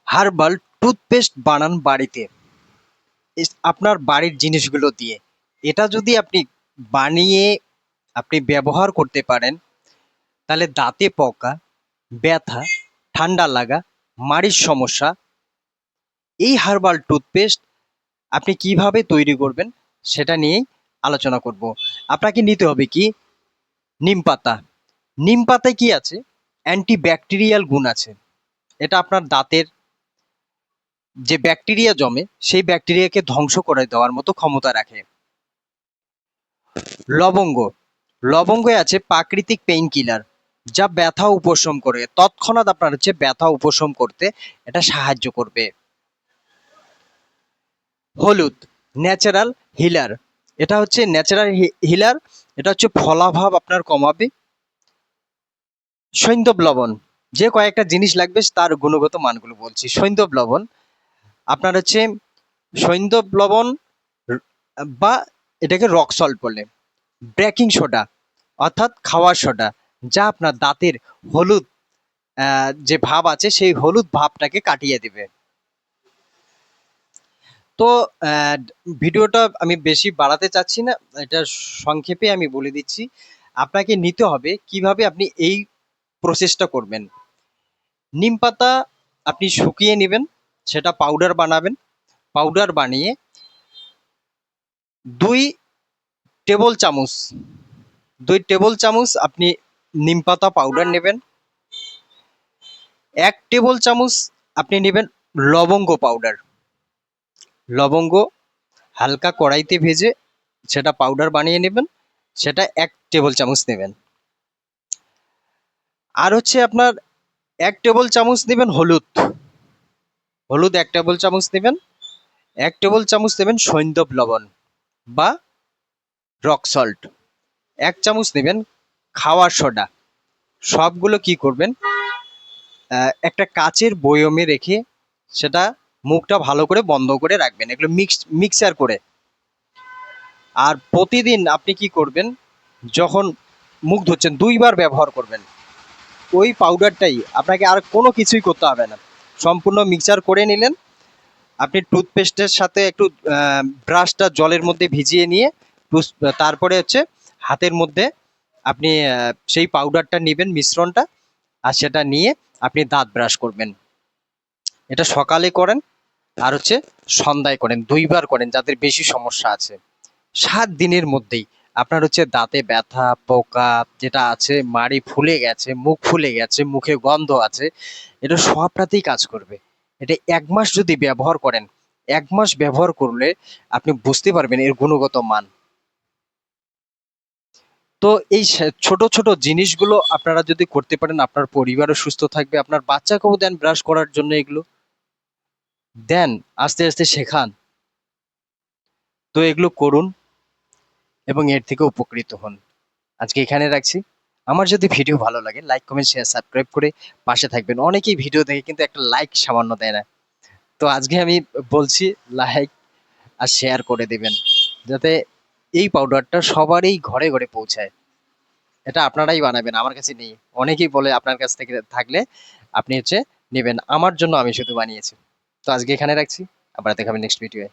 Herbal toothpaste বানান বাড়িতে আপনার বাড়ির জিনিসগুলো দিয়ে। এটা যদি আপনি বানিয়ে আপনি ব্যবহার করতে পারেন, তাহলে দাঁতে পোকা, ব্যথা, ঠান্ডা লাগা, মাড়ির সমস্যা, এই হার্বাল টুথপেস্ট আপনি কিভাবে তৈরি করবেন সেটা নিয়েই আলোচনা করব। আপনাকে নিতে হবে কি, নিম পাতা। নিম পাতায় কি আছে, অ্যান্টিব্যাকটেরিয়াল গুণ আছে। এটা আপনার দাঁতের যে ব্যাকটেরিয়া জমে সেই ব্যাকটেরিয়াকে ধ্বংস করে দেওয়ার মতো ক্ষমতা রাখে। লবঙ্গ। লবঙ্গে আছে প্রাকৃতিক পেইন কিলার, যা ব্যথা উপশম করে, তৎক্ষণাৎ আপনার হচ্ছে ব্যথা উপশম করতে এটা সাহায্য করবে। হলুদ, ন্যাচারাল হিলার। এটা হচ্ছে ন্যাচারাল হিলার, এটা হচ্ছে ফলাভাব আপনার কমাবে। সৈন্ধব লবণ, যে কয়েকটা জিনিস লাগবে তার গুণগত মানগুলো বলছি। সৈন্ধব লবণ আপনার হচ্ছে সৈন্ধব লবণ বা এটাকে রক সল্ট বলে। বেকিং সোডা অর্থাৎ খাওয়ার সোডা, যা আপনার দাঁতের হলুদ যে ভাব আছে সেই হলুদ ভাবটাকে কাটিয়ে দিবে। তো ভিডিওটা আমি বেশি বাড়াতে চাচ্ছি না, এটা সংক্ষেপে আমি বলে দিচ্ছি। আপনাকে নিতে হবে কিভাবে আপনি এই প্রসেসটা করবেন। নিম পাতা আপনি শুকিয়ে নেবেন, সেটা পাউডার বানাবেন। পাউডার বানিয়ে 2 টেবিল চামচ 2 টেবিল চামচ আপনি নিম পাতা পাউডার নেবেন। 1 টেবিল চামচ আপনি নেবেন লবঙ্গ পাউডার। লবঙ্গ হালকা কড়াইতে ভেজে সেটা পাউডার বানিয়ে নেবেন, সেটা 1 টেবিল চামচ নেবেন। আর হচ্ছে আপনার 1 টেবিল চামচ নেবেন হলুদ। হলুদ 1 টেবিল চামচ নেবেন। 1 টেবিল চামচ নেবেন সৈন্ধব লবণ বা রক সল্ট। 1 চামচ নেবেন খাওয়ার সোডা। সবগুলো কি করবেন, একটা কাচের বয়মে রেখে সেটা মুখটা ভালো করে বন্ধ করে রাখবেন, এগুলো মিক্সার করে। আর প্রতিদিন আপনি কি করবেন, যখন মুখ ধুচ্ছেন 2 বার ব্যবহার করবেন। ওই পাউডারটাই আপনাকে আর কোনো কিছুই করতে হবে না, সম্পূর্ণ মিক্সার করে নিলেন। আপনি টুথপেস্টের সাথে একটু ব্রাশটা জলের মধ্যে ভিজিয়ে নিয়ে তারপরে হচ্ছে হাতের মধ্যে আপনি সেই পাউডারটা নেবেন, মিশ্রণটা, আর সেটা নিয়ে আপনি দাঁত ব্রাশ করবেন। এটা সকালে করেন আর হচ্ছে সন্ধ্যায় করেন, 2 বার করেন যাদের বেশি সমস্যা আছে। 7 দিনের মধ্যেই আপনার হচ্ছে দাঁতে ব্যথা, পোকা যেটা আছে, মাড়ি ফুলে গেছে, মুখ ফুলে গেছে, মুখে গন্ধ আছে, এটা সবটাতেই কাজ করবে। এটা 1 মাস যদি ব্যবহার করেন, 1 মাস ব্যবহার করলে আপনি বুঝতে পারবেন এর গুণগত মান। তো এই ছোট ছোট জিনিসগুলো আপনারা যদি করতে পারেন, আপনার পরিবারও সুস্থ থাকবে। আপনার বাচ্চাকেও দেন ব্রাশ করার জন্য, এগুলো দেন, আস্তে আস্তে শেখান। তো এগুলো করুন এবং এর থেকে উপকৃত হন। আজকে এখানে রাখছি। আমার যদি ভিডিও ভালো লাগে, লাইক, কমেন্ট, শেয়ার, সাবস্ক্রাইব করে পাশে থাকবেন। অনেকেই ভিডিও দেখে কিন্তু একটা লাইক সামান্য দেয় না। তো আজকে আমি বলছি, লাইক আর শেয়ার করে দিবেন, যাতে এই পাউডারটা সবারই ঘরে ঘরে পৌঁছায়। এটা আপনারাই বানাবেন, আমার কাছে নেই। অনেকেই বলে আপনার কাছ থেকে থাকলে আপনি হচ্ছে নেবেন, আমার জন্য আমি শুধু বানিয়েছি। তো আজকে এখানে রাখছি, আবার দেখাবেন নেক্সট ভিডিওয়ে।